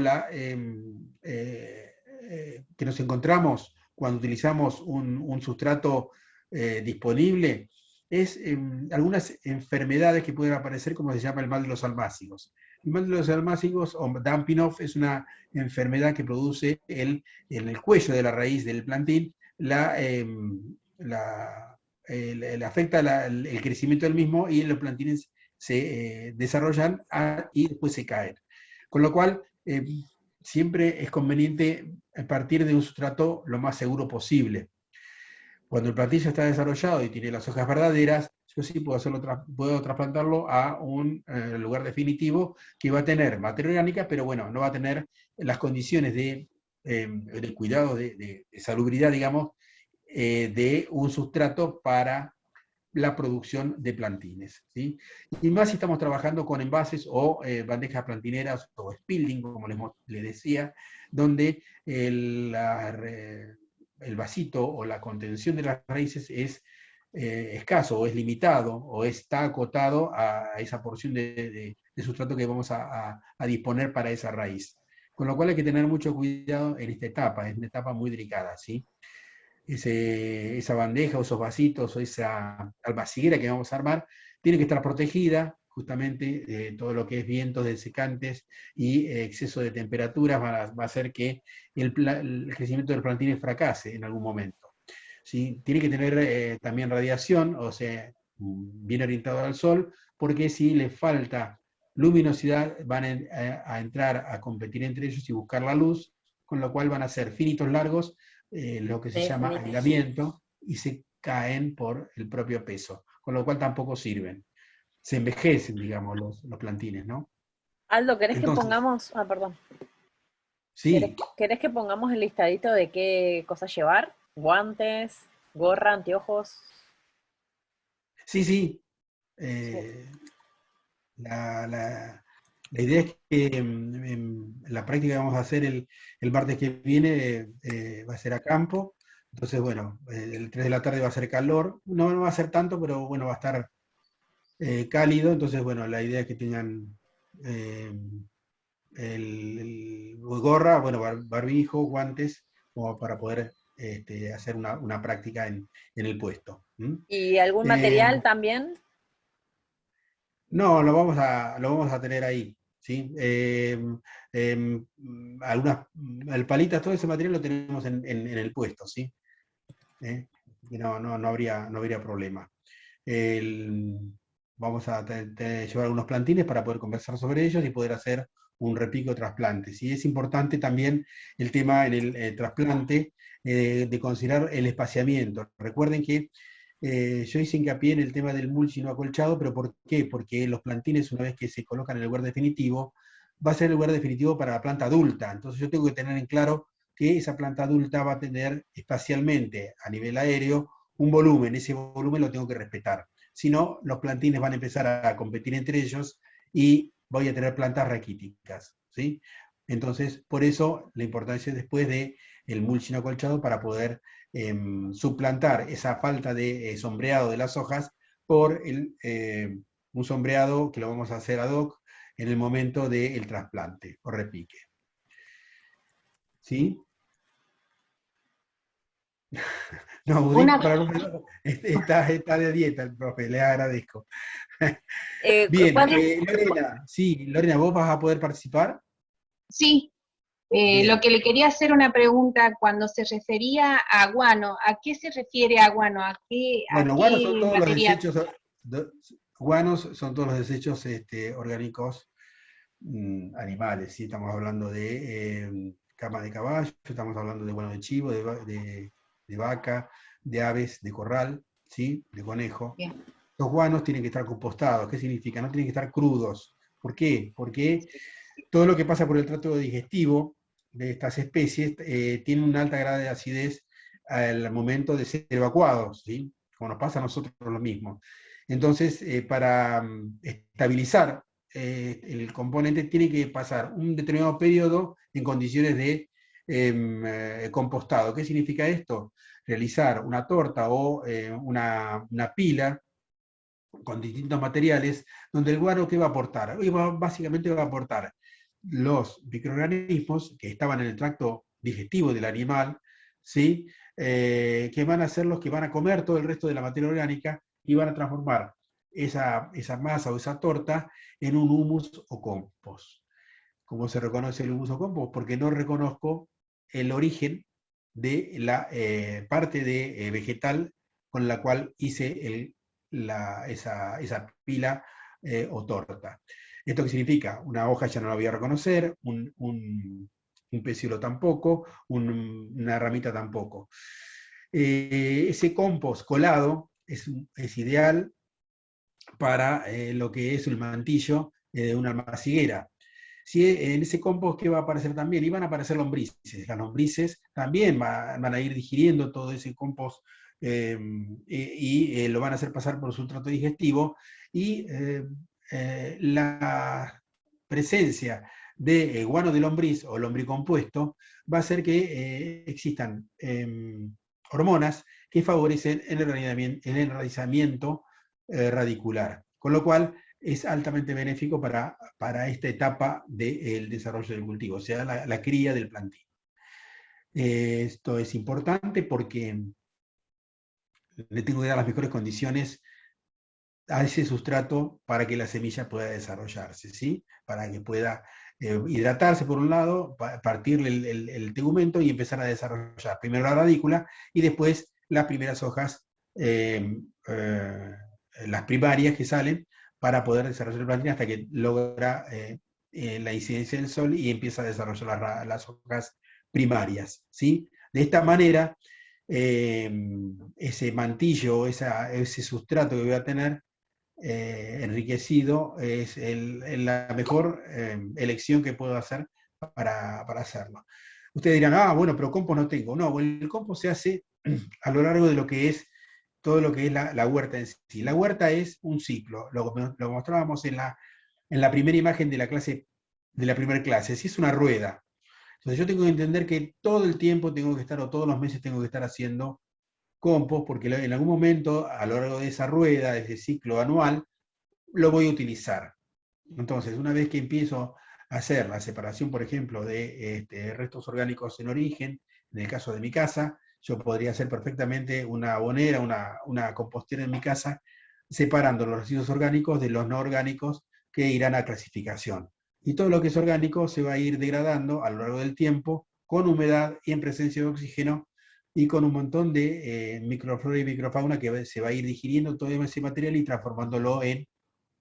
que nos encontramos cuando utilizamos un sustrato disponible? Es algunas enfermedades que pueden aparecer, como se llama el mal de los almácigos. El mal de los almácigos, o damping off, es una enfermedad que produce en el cuello de la raíz del plantín, afecta el crecimiento del mismo, y los plantines se desarrollan y después se caen. Con lo cual, siempre es conveniente partir de un sustrato lo más seguro posible. Cuando el plantillo está desarrollado y tiene las hojas verdaderas, yo sí puedo trasplantarlo a un lugar definitivo que va a tener materia orgánica, pero bueno, no va a tener las condiciones de cuidado, de salubridad, digamos, de un sustrato para la producción de plantines, ¿sí? Y más si estamos trabajando con envases o bandejas plantineras o spilding, como les decía, donde el vasito o la contención de las raíces es escaso, o es limitado, o está acotado a esa porción de sustrato que vamos a disponer para esa raíz. Con lo cual hay que tener mucho cuidado en esta etapa, es una etapa muy delicada, ¿sí? Esa bandeja o esos vasitos o esa albaciguera que vamos a armar tiene que estar protegida justamente de todo lo que es vientos desecantes y exceso de temperaturas va a hacer que el crecimiento del plantín fracase en algún momento, ¿sí? Tiene que tener también radiación, o sea, bien orientado al sol, porque si le falta luminosidad van a entrar a competir entre ellos y buscar la luz, con lo cual van a ser finitos largos, lo que se llama aislamiento, y se caen por el propio peso, con lo cual tampoco sirven. Se envejecen, digamos, los plantines, ¿no? Aldo, ¿querés que Entonces, pongamos, perdón, sí, ¿querés que pongamos el listadito de qué cosas llevar? Guantes, gorra, anteojos. sí. Sí. La idea es que la práctica que vamos a hacer el martes que viene va a ser a campo. Entonces, bueno, el 3 de la tarde va a ser calor. No va a ser tanto, pero bueno, va a estar cálido. Entonces, bueno, la idea es que tengan gorra, bueno, barbijo, guantes, como para poder hacer una práctica en el puesto. ¿Y algún material también? No, lo vamos a tener ahí, ¿sí? El palitas, todo ese material lo tenemos en el puesto, ¿sí? No habría problema. Vamos a llevar algunos plantines para poder conversar sobre ellos y poder hacer un repico trasplante. ¿Sí? Es importante también el tema en el trasplante de considerar el espaciamiento. Recuerden que yo hice hincapié en el tema del mulch no acolchado, pero ¿por qué? Porque los plantines, una vez que se colocan en el lugar definitivo, va a ser el lugar definitivo para la planta adulta. Entonces yo tengo que tener en claro que esa planta adulta va a tener espacialmente, a nivel aéreo, un volumen. Ese volumen lo tengo que respetar. Si no, los plantines van a empezar a competir entre ellos y voy a tener plantas raquíticas, ¿sí? Entonces, por eso la importancia después de el mulching acolchado para poder suplantar esa falta de sombreado de las hojas por un sombreado que lo vamos a hacer ad hoc en el momento del trasplante o repique. ¿Sí? No, está de dieta el profe, le agradezco. Bien, Lorena, sí, Lorena, ¿vos vas a poder participar? Sí, Bien. Lo que le quería hacer una pregunta, cuando se refería a guano, ¿a qué se refiere a guano? Bueno, guanos son todos los material? desechos, guanos son todos los desechos orgánicos animales, ¿sí? Estamos hablando de cama de caballo, estamos hablando de guano de chivo, de vaca, de aves, de corral, ¿sí? De conejo. Bien. Los guanos tienen que estar compostados. ¿Qué significa? No tienen que estar crudos. ¿Por qué? Porque todo lo que pasa por el tracto digestivo de estas especies tiene una alta grado de acidez al momento de ser evacuados, ¿sí? Como nos pasa a nosotros lo mismo. Entonces, para estabilizar el componente, tiene que pasar un determinado periodo en condiciones de compostado. ¿Qué significa esto? Realizar una torta o una pila con distintos materiales, donde el guano, ¿qué va a aportar? Básicamente va a aportar los microorganismos que estaban en el tracto digestivo del animal, ¿sí? Que van a ser los que van a comer todo el resto de la materia orgánica y van a transformar esa masa o esa torta en un humus o compost. ¿Cómo se reconoce el humus o compost? Porque no reconozco el origen de la parte de vegetal con la cual hice esa pila o torta. ¿Esto qué significa? Una hoja ya no la voy a reconocer, un pecíolo tampoco, una ramita tampoco. Ese compost colado es ideal para lo que es el mantillo de una almaciguera. Si en ese compost, ¿qué va a aparecer también? Y van a aparecer lombrices. Las lombrices también van a ir digiriendo todo ese compost y lo van a hacer pasar por su trato digestivo, y la presencia de guano de lombriz o lombricompuesto va a hacer que existan hormonas que favorecen el enraizamiento radicular, con lo cual es altamente benéfico para esta etapa del desarrollo del cultivo, o sea, la cría del plantín. Esto es importante porque le tengo que dar las mejores condiciones a ese sustrato para que la semilla pueda desarrollarse, ¿sí? Para que pueda hidratarse por un lado, partirle el tegumento y empezar a desarrollar primero la radícula y después las primeras hojas, las primarias que salen, para poder desarrollar el plantín hasta que logra la incidencia del sol y empieza a desarrollar las hojas primarias, ¿sí? De esta manera, ese mantillo, ese sustrato que voy a tener enriquecido es la mejor elección que puedo hacer para hacerlo. Ustedes dirán, bueno, pero compost no tengo. No, el compost se hace a lo largo de lo que es todo lo que es la huerta en sí. La huerta es un ciclo, lo mostrábamos en la primera imagen de la clase, de la primera clase, si es una rueda. Entonces yo tengo que entender que todo el tiempo tengo que estar, o todos los meses tengo que estar haciendo compost, porque en algún momento, a lo largo de esa rueda, de ese ciclo anual, lo voy a utilizar. Entonces, una vez que empiezo a hacer la separación, por ejemplo, de restos orgánicos en origen, en el caso de mi casa, yo podría hacer perfectamente una abonera, una compostera en mi casa, separando los residuos orgánicos de los no orgánicos que irán a clasificación. Y todo lo que es orgánico se va a ir degradando a lo largo del tiempo, con humedad y en presencia de oxígeno, y con un montón de microflora y microfauna que se va a ir digiriendo todo ese material y transformándolo en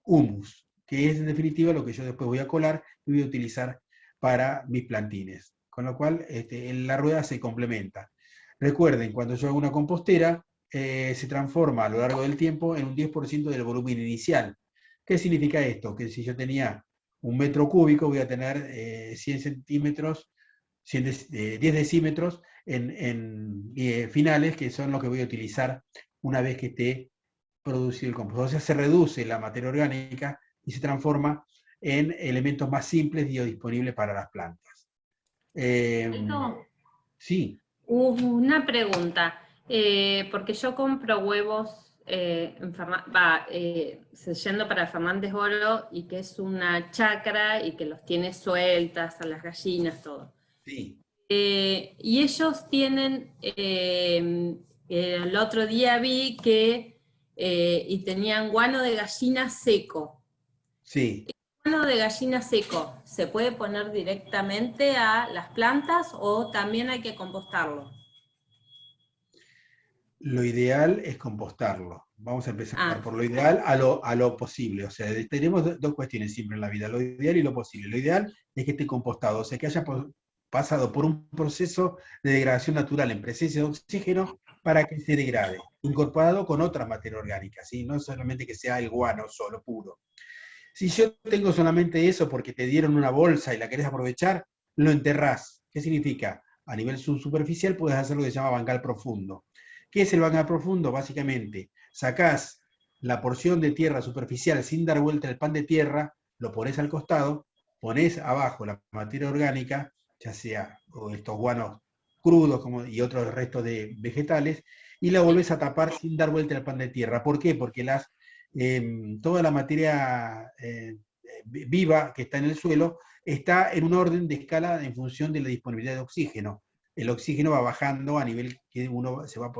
humus, que es en definitiva lo que yo después voy a colar y voy a utilizar para mis plantines. Con lo cual, la rueda se complementa. Recuerden, cuando yo hago una compostera, se transforma a lo largo del tiempo en un 10% del volumen inicial. ¿Qué significa esto? Que si yo tenía 1 metro cúbico, voy a tener 100 centímetros, 10 decímetros en finales, que son los que voy a utilizar una vez que esté producido el compost. O sea, se reduce la materia orgánica y se transforma en elementos más simples y disponibles para las plantas. Sí. Una pregunta, porque yo compro huevos yendo para Fernández Oro, y que es una chacra y que los tiene sueltas a las gallinas, todo. Sí. Y ellos tienen, el otro día vi que y tenían guano de gallina seco. Sí. El guano guano de gallina seco, ¿se puede poner directamente a las plantas o también hay que compostarlo? Lo ideal es compostarlo. Vamos a empezar Ah, por lo ideal a lo posible. O sea, tenemos dos cuestiones siempre en la vida, lo ideal y lo posible. Lo ideal es que esté compostado, o sea, que haya pasado por un proceso de degradación natural en presencia de oxígeno para que se degrade, incorporado con otra materia orgánica, ¿sí? No solamente que sea el guano solo, puro. Si yo tengo solamente eso porque te dieron una bolsa y la querés aprovechar, lo enterrás. ¿Qué significa? A nivel subsuperficial puedes hacer lo que se llama bancal profundo. ¿Qué es el bancal profundo? Básicamente, sacás la porción de tierra superficial sin dar vuelta el pan de tierra, lo pones al costado, pones abajo la materia orgánica, ya sea estos guanos crudos y otros restos de vegetales, y la volvés a tapar sin dar vuelta el pan de tierra. ¿Por qué? Porque toda la materia viva que está en el suelo está en un orden de escala en función de la disponibilidad de oxígeno. El oxígeno va bajando a nivel que uno se va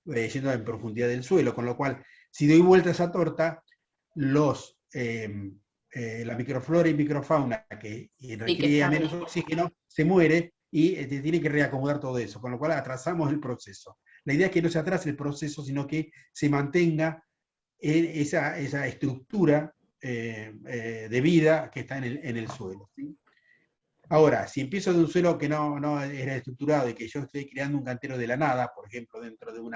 yendo en profundidad del suelo, con lo cual, si doy vuelta a esa torta, la microflora y microfauna que requiere menos oxígeno se muere y tiene que reacomodar todo eso, con lo cual atrasamos el proceso. La idea es que no se atrase el proceso, sino que se mantenga esa estructura de vida que está en el suelo, ¿sí? Ahora, si empiezo de un suelo que no era estructurado y que yo estoy creando un cantero de la nada, por ejemplo, dentro de un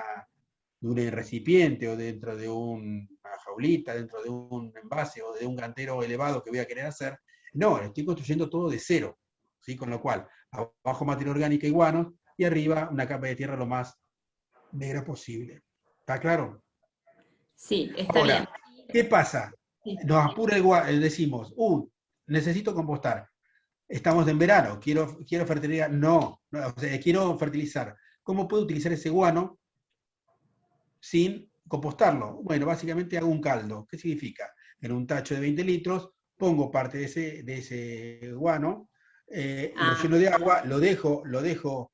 recipiente o dentro de una jaulita, dentro de un envase o de un cantero elevado que voy a querer hacer, no, estoy construyendo todo de cero, ¿sí? Con lo cual, abajo materia orgánica y guanos, y arriba una capa de tierra lo más negra posible. ¿Está claro? sí, está Ahora, bien. ¿qué pasa? Sí. Nos apura decimos, necesito compostar. Estamos en verano, quiero fertilizar. No, o sea, quiero fertilizar. ¿Cómo puedo utilizar ese guano sin compostarlo? Bueno, básicamente hago un caldo. ¿Qué significa? En un tacho de 20 litros pongo parte de ese guano, lo lleno de agua, lo dejo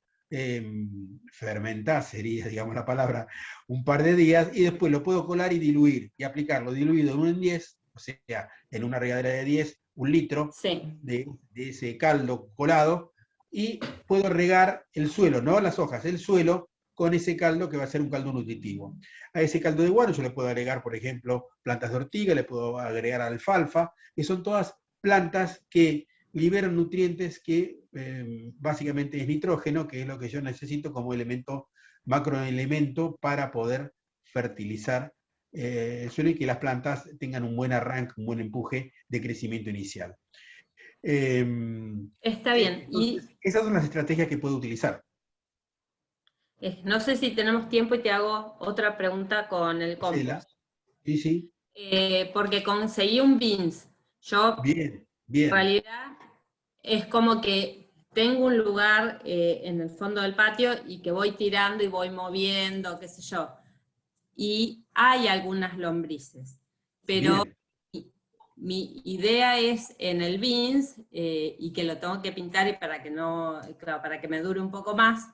fermentar, sería, digamos la palabra, un par de días, y después lo puedo colar y diluir, y aplicarlo diluido en 1 en 10, o sea, en una regadera de 10, 1 litro Sí. de ese caldo colado, y puedo regar el suelo, no las hojas, el suelo, con ese caldo que va a ser un caldo nutritivo. A ese caldo de guano yo le puedo agregar, por ejemplo, plantas de ortiga, le puedo agregar alfalfa, que son todas plantas que liberan nutrientes que básicamente es nitrógeno, que es lo que yo necesito como macroelemento para poder fertilizar el suelo y que las plantas tengan un buen arranque, un buen empuje de crecimiento inicial. Está bien. Entonces, esas son las estrategias que puedo utilizar. No sé si tenemos tiempo y te hago otra pregunta con el compost. Sí, sí. Porque conseguí un beans. Yo, Bien, en realidad, es como que tengo un lugar en el fondo del patio y que voy tirando y voy moviendo, qué sé yo. Y hay algunas lombrices. Pero mi idea es en el beans, y que lo tengo que pintar y para que me dure un poco más.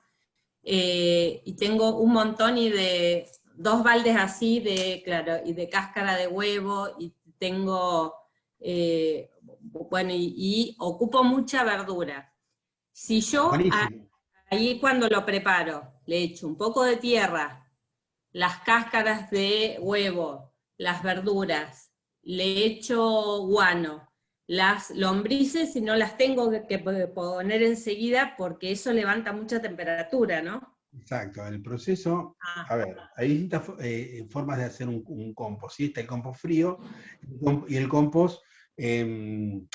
Y tengo un montón y de 2 baldes así y de cáscara de huevo, y tengo, bueno, y ocupo mucha verdura. Si yo ahí cuando lo preparo, le echo un poco de tierra, las cáscaras de huevo, las verduras, le echo guano, las lombrices, si no las tengo que poner enseguida porque eso levanta mucha temperatura, ¿no? Exacto, el proceso, a ver, hay distintas formas de hacer un compost, ¿sí? Está el compost frío y el compost caliente.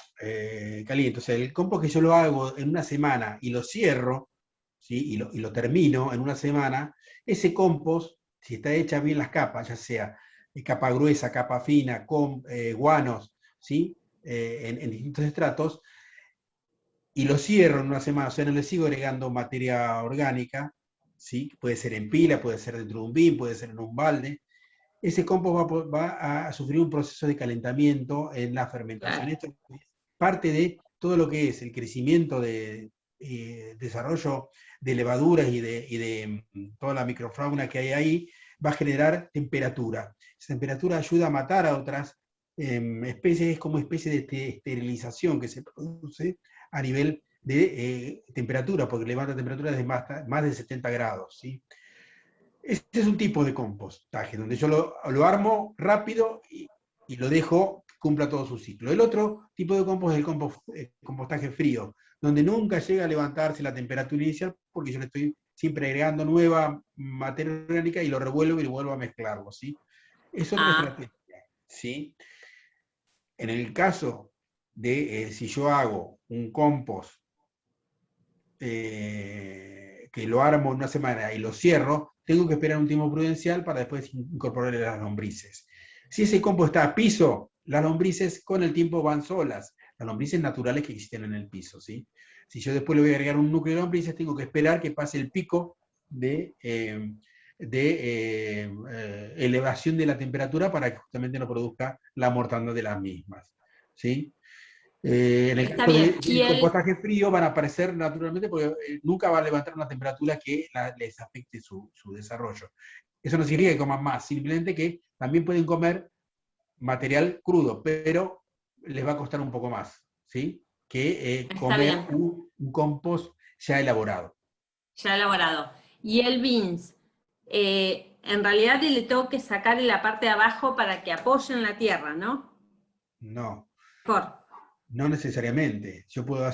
O sea, el compost que yo lo hago en una semana y lo cierro, ¿sí? y lo termino en una semana, ese compost, si está hecha bien las capas, ya sea capa gruesa, capa fina, guanos, ¿sí? En distintos estratos, y lo cierro en una semana, o sea, no le sigo agregando materia orgánica, ¿sí? Puede ser en pila, puede ser dentro de un bin, puede ser en un balde. Ese compost va a sufrir un proceso de calentamiento en la fermentación. Esto es parte de todo lo que es el crecimiento de desarrollo de levaduras y de toda la microfauna que hay ahí, va a generar temperatura. Esa temperatura ayuda a matar a otras es como especie de esterilización que se produce a nivel de temperatura, porque levanta temperaturas de más de 70 grados, ¿sí? Este es un tipo de compostaje, donde yo lo armo rápido y lo dejo que cumpla todo su ciclo. El otro tipo de compost es el compostaje frío, donde nunca llega a levantarse la temperatura inicial, porque yo le estoy siempre agregando nueva materia orgánica y lo revuelvo y vuelvo a mezclarlo, ¿sí? Es otra estrategia, ¿sí? En el caso de si yo hago un compost que lo armo en una semana y lo cierro, tengo que esperar un tiempo prudencial para después incorporarle las lombrices. Si ese compost está a piso, las lombrices con el tiempo van solas, las lombrices naturales que existen en el piso, ¿sí? Si yo después le voy a agregar un núcleo de lombrices, tengo que esperar que pase el pico de elevación de la temperatura para que justamente no produzca la mortandad de las mismas, ¿sí? En el Está caso bien. del compostaje frío van a aparecer naturalmente porque nunca va a levantar una temperatura que les afecte su desarrollo. Eso no significa que coman más, simplemente que también pueden comer material crudo, pero les va a costar un poco más, ¿sí? Que Está comer bien, un compost ya elaborado. ya elaborado. Y el beans, en realidad le tengo que sacar en la parte de abajo para que apoyen la tierra, ¿no? No. Mejor. No necesariamente. Yo puedo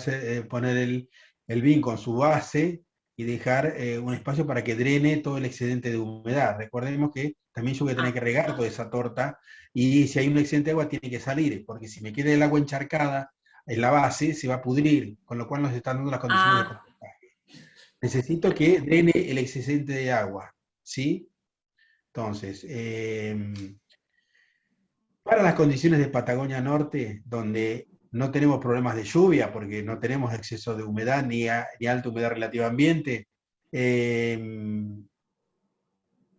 poner el bin con su base y dejar un espacio para que drene todo el excedente de humedad. Recordemos que también yo voy a tener que regar toda esa torta y si hay un excedente de agua tiene que salir, porque si me queda el agua encharcada en la base se va a pudrir, con lo cual nos están dando las condiciones de compostaje. Necesito que drene el excedente de agua, ¿sí? Entonces, para las condiciones de Patagonia Norte, donde no tenemos problemas de lluvia, porque no tenemos exceso de humedad ni alta humedad relativa ambiente,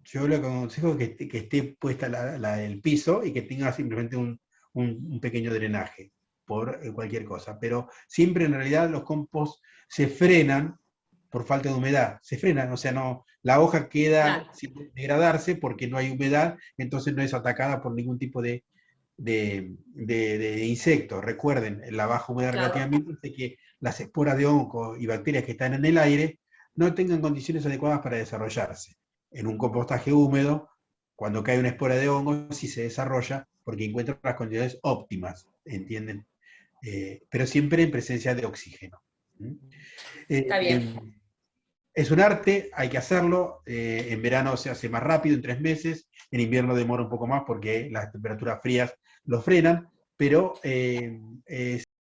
yo le aconsejo que esté puesta el piso y que tenga simplemente un pequeño drenaje por cualquier cosa. Pero siempre en realidad los compost se frenan por falta de humedad. Se frenan, o sea, no, la hoja queda sin degradarse porque no hay humedad, entonces no es atacada por ningún tipo de insectos. Recuerden, la baja humedad relativamente hace que las esporas de hongo y bacterias que están en el aire no tengan condiciones adecuadas para desarrollarse. En un compostaje húmedo, cuando cae una espora de hongo, sí se desarrolla porque encuentra las condiciones óptimas, ¿entienden? Pero siempre en presencia de oxígeno. Está bien. Es un arte, hay que hacerlo. En verano se hace más rápido, en 3 meses. En invierno demora un poco más porque las temperaturas frías lo frenan, pero